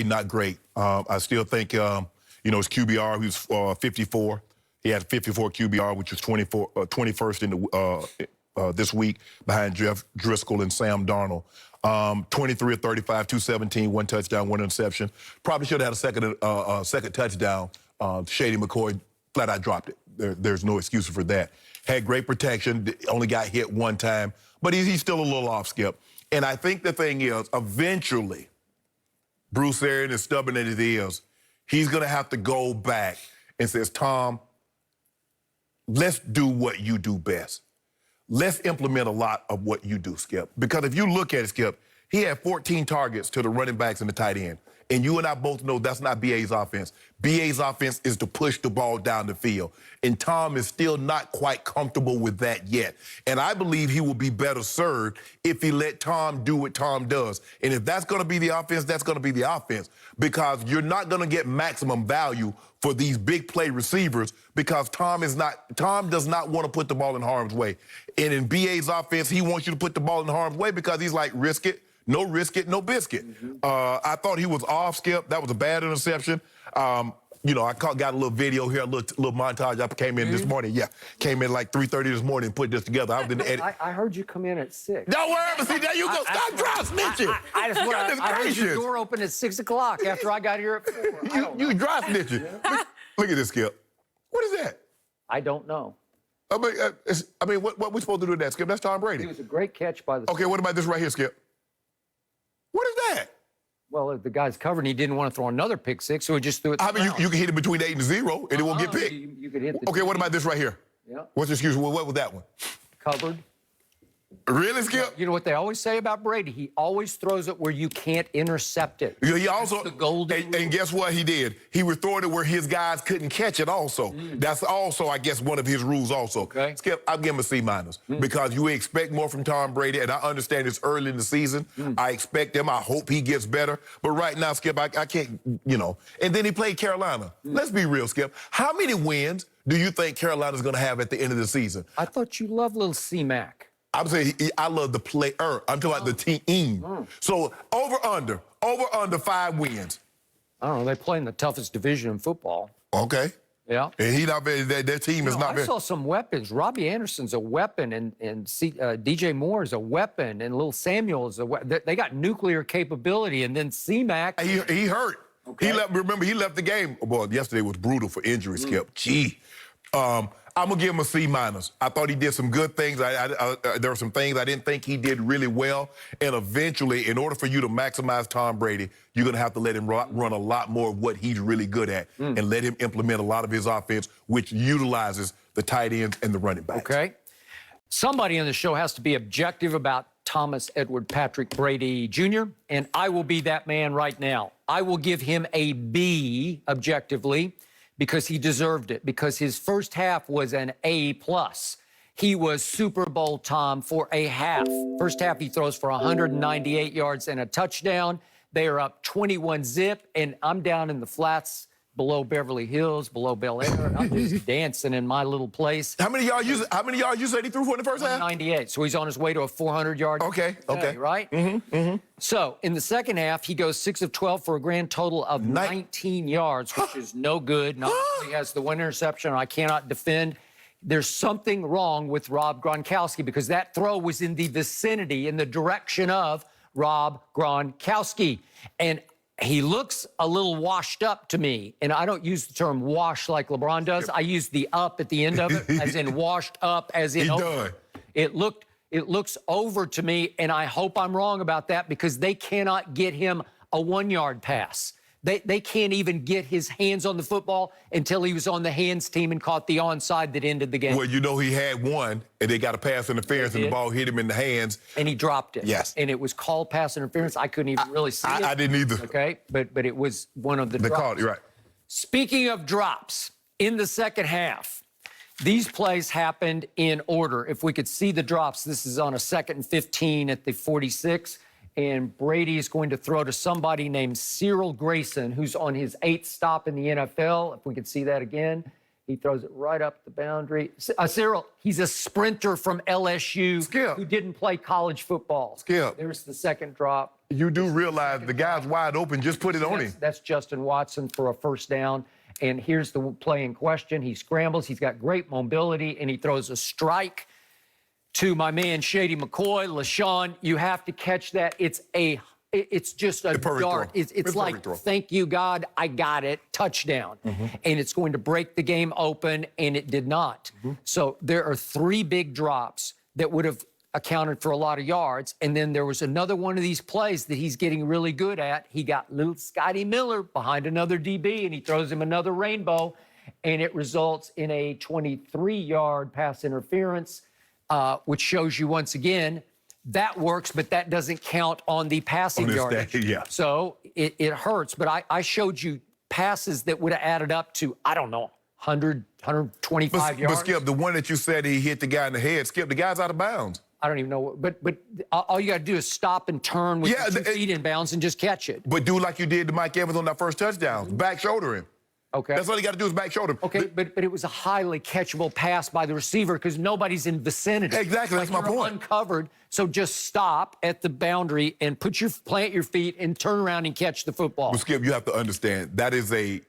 not great. I still think, his QBR, he was 54. He had 54 QBR, which was 21st in the this week behind Jeff Driscoll and Sam Darnold. 23 of 35, 217, 1 touchdown, 1 interception. Probably should have had a second touchdown. Shady McCoy flat out dropped it. There's no excuse for that. Had great protection, only got hit 1 time, but he's still a little off, Skip. And I think the thing is, eventually, Bruce Arians, as stubborn as it is, he's going to have to go back and says, Tom, let's do what you do best. Let's implement a lot of what you do, Skip. Because if you look at it, Skip, he had 14 targets to the running backs and the tight end. And you and I both know that's not BA's offense. BA's offense is to push the ball down the field. And Tom is still not quite comfortable with that yet. And I believe he will be better served if he let Tom do what Tom does. And if that's going to be the offense, that's going to be the offense. Because you're not going to get maximum value for these big play receivers because Tom does not want to put the ball in harm's way. And in BA's offense, he wants you to put the ball in harm's way because he's like, risk it, no biscuit. I thought he was off, Skip. That was a bad interception. I got a little video here, a little montage. I came in this morning. Yeah, came in like 3:30 this morning and put this together. I was in the edit. I heard you come in at 6. Don't worry, but see, there you go. Stop dry snitching. I heard your door open at 6 o'clock after I got here at 4. You dry snitching. Look at this, Skip. What is that? I don't know. I mean, what we supposed to do with that, Skip? That's Tom Brady. It was a great catch by the... Okay, what about this right here, Skip? What is that? Well, the guy's covered and he didn't want to throw another pick six, so he just threw it. I mean, you can hit it between 8 and 0, and it won't get picked. You could hit the... Okay, what about this right here? Yeah. What's the excuse? What was that one? Covered. Really, Skip? You know what they always say about Brady? He always throws it where you can't intercept it. Yeah, he also... That's the golden rule. And guess what he did? He was throwing it where his guys couldn't catch it also. That's also, I guess, one of his rules also. Okay. Skip, I'll give him a C- because you expect more from Tom Brady, and I understand it's early in the season. I expect him. I hope he gets better. But right now, Skip, I can't, And then he played Carolina. Let's be real, Skip. How many wins do you think Carolina's going to have at the end of the season? I thought you loved little C-Mac. I'm saying I love the player. I'm talking about the team. So over/under 5 wins. I don't know. They play in the toughest division in football. Okay. Yeah. And their team is not very... I saw some weapons. Robbie Anderson's a weapon, and DJ Moore is a weapon, and Lil Samuel is a weapon. They got nuclear capability, and then C-Mac... He hurt. Okay. Remember, he left the game. Boy, yesterday was brutal for injury, Skip. Gee. I'm going to give him a C-. I thought he did some good things. There were some things I didn't think he did really well. And eventually, in order for you to maximize Tom Brady, you're going to have to let him run a lot more of what he's really good at and let him implement a lot of his offense, which utilizes the tight ends and the running backs. Okay. Somebody on the show has to be objective about Thomas Edward Patrick Brady Jr., and I will be that man right now. I will give him a B objectively, because he deserved it, because his first half was an A+. He was Super Bowl Tom for a half. First half, he throws for 198 yards and a touchdown. They are up 21-0, and I'm down in the flats below Beverly Hills, below Bel Air. I'm just dancing in my little place. How many yards you said he threw for in the first half? 98. So he's on his way to a 400-yard day, right? So in the second half, he goes 6 of 12 for a grand total of 19 yards, which is no good. Not only has the one interception I cannot defend. There's something wrong with Rob Gronkowski because that throw was in the vicinity, in the direction of Rob Gronkowski. And he looks a little washed up to me, and I don't use the term wash like LeBron does. I use the up at the end of it, as in washed up, as in over. It looks over to me, and I hope I'm wrong about that because they cannot get him a 1-yard pass. They can't even get his hands on the football until he was on the hands team and caught the onside that ended the game. Well, he had one, and they got a pass interference, and the ball hit him in the hands. And he dropped it. Yes. And it was called pass interference. I couldn't even really see it. I didn't either. Okay, but it was one of the drops. Called, you're right. Speaking of drops, in the second half, these plays happened in order. If we could see the drops, this is on a 2nd and 15 at the 46. And Brady is going to throw to somebody named Cyril Grayson, who's on his 8th stop in the NFL. If we could see that again. He throws it right up the boundary. Cyril, he's a sprinter from LSU who didn't play college football. There's the second drop. You do realize the guy's wide open. Just put it on him. That's Justin Watson for a first down. And here's the play in question. He scrambles. He's got great mobility, and he throws a strike to my man Shady McCoy. LaShawn, you have to catch that. It's just a dart. It's like, thank you, God, I got it, touchdown. And it's going to break the game open, and it did not. So there are 3 big drops that would have accounted for a lot of yards. And then there was another one of these plays that he's getting really good at. He got little Scotty Miller behind another DB, and he throws him another rainbow, and it results in a 23-yard pass interference, which shows you once again, that works, but that doesn't count on the passing yardage. So it hurts. But I showed you passes that would have added up to, I don't know, 100, 125 yards. But Skip, the one that you said he hit the guy in the head, Skip, the guy's out of bounds. I don't even know. But all you got to do is stop and turn with your 2 feet in bounds and just catch it. But do like you did to Mike Evans on that first touchdown. Back shoulder him. Okay. That's all you got to do is back shoulder him. Okay, but it was a highly catchable pass by the receiver because nobody's in vicinity. Exactly, that's my point. Uncovered, so just stop at the boundary and plant your feet and turn around and catch the football. But Skip, you have to understand that is a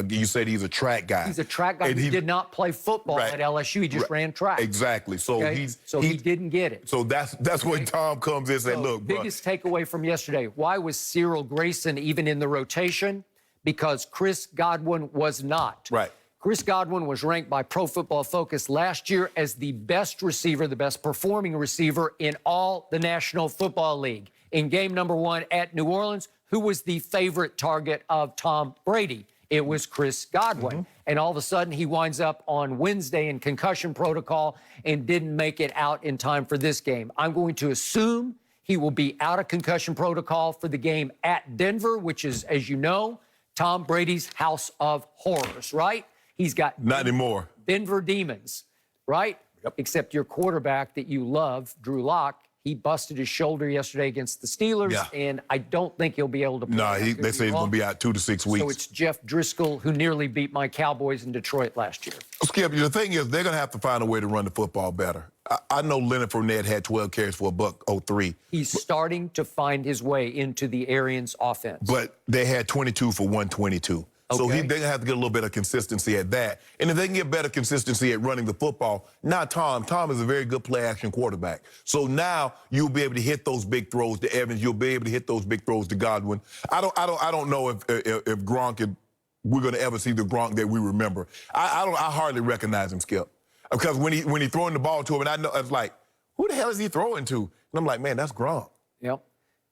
you said he's a track guy. He's a track guy. He did not play football at LSU. He just ran track. Exactly. So he didn't get it. So that's when Tom comes in and said, look, biggest takeaway from yesterday, why was Cyril Grayson even in the rotation? Because Chris Godwin was not. Right. Chris Godwin was ranked by Pro Football Focus last year as the best receiver, the best performing receiver in all the National Football League. In game number 1 at New Orleans, who was the favorite target of Tom Brady? It was Chris Godwin. And all of a sudden, he winds up on Wednesday in concussion protocol and didn't make it out in time for this game. I'm going to assume he will be out of concussion protocol for the game at Denver, which is, as you know, Tom Brady's house of horrors, right? He's got not anymore. Denver Demons, right? Yep. Except your quarterback that you love, Drew Lock, he busted his shoulder yesterday against the Steelers, and I don't think he'll be able to play. No, they say he's going to be out 2 to 6 weeks. So it's Jeff Driscoll, who nearly beat my Cowboys in Detroit last year. Skip, the thing is, they're going to have to find a way to run the football better. I know Leonard Fournette had 12 carries for $103. He's starting to find his way into the Arians offense. But they had 22 for 122. So they're going to have to get a little bit of consistency at that. And if they can get better consistency at running the football, not Tom. Tom is a very good play-action quarterback. So now you'll be able to hit those big throws to Evans. You'll be able to hit those big throws to Godwin. I don't know if Gronk, we're going to ever see the Gronk that we remember. I hardly recognize him, Skip. Because when he throwing the ball to him, and I know, it's like, who the hell is he throwing to? And I'm like, man, that's Gronk. Yep.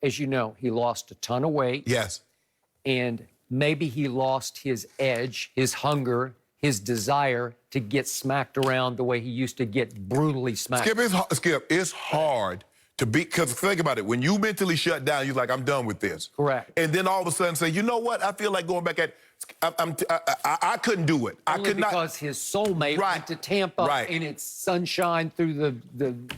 As you know, he lost a ton of weight. Yes. And maybe he lost his edge, his hunger, his desire to get smacked around the way he used to get brutally smacked. Skip, it's hard to be, because think about it. When you mentally shut down, you're like, I'm done with this. Correct. And then all of a sudden say, you know what? I feel like going back at, I couldn't do it. I could not. Because his soulmate went to Tampa and it's sunshine through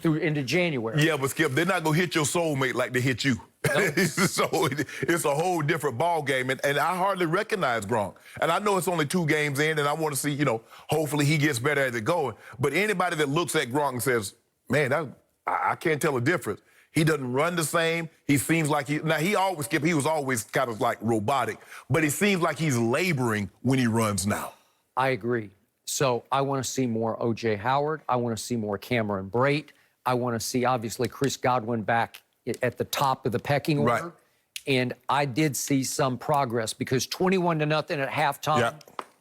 into January. Yeah, but Skip, they're not going to hit your soulmate like they hit you. Nope. So it's a whole different ball game, and I hardly recognize Gronk. And I know it's only 2 games in, and I want to see, hopefully he gets better as it going. But anybody that looks at Gronk and says, man, I can't tell a difference. He doesn't run the same. He seems like he was always kind of like robotic, but it seems like he's laboring when he runs now. I agree. So I want to see more O.J. Howard. I want to see more Cameron Brate. I want to see, obviously, Chris Godwin back at the top of the pecking order. Right. And I did see some progress because 21-0 at halftime,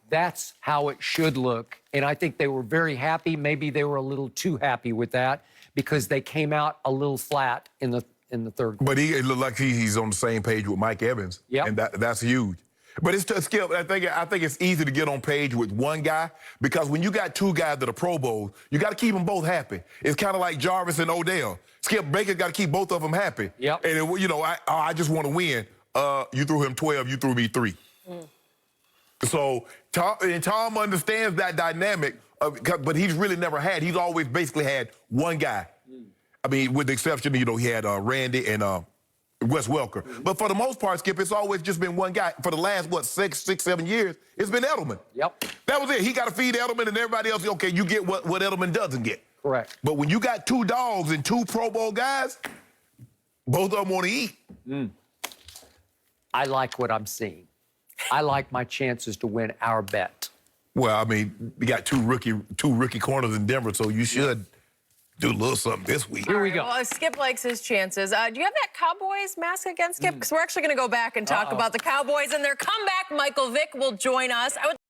that's how it should look. And I think they were very happy. Maybe they were a little too happy with that because they came out a little flat in the third quarter. But it looked like he's on the same page with Mike Evans. Yep. And that's huge. But it's Skip, I think it's easy to get on page with one guy because when you got 2 guys that are Pro Bowls, you got to keep them both happy. It's kind of like Jarvis and Odell. Skip, Baker's got to keep both of them happy. Yep. And, I just want to win. You threw him 12, you threw me 3. So Tom understands that dynamic, but he's really never he's always basically had one guy. I mean, with the exception, he had Randy and Wes Welker. But for the most part, Skip, it's always just been one guy. For the last, 6-7 years, it's been Edelman. Yep. That was it. He got to feed Edelman, and everybody else, okay, you get what Edelman doesn't get. Correct. But when you got 2 dogs and 2 Pro Bowl guys, both of them want to eat. I like what I'm seeing. I like my chances to win our bet. Well, I mean, you got two rookie corners in Denver, so you should do a little something this week. Here we go. Well, Skip likes his chances. Do you have that Cowboys mask again, Skip? Because we're actually going to go back and talk about the Cowboys and their comeback. Michael Vick will join us.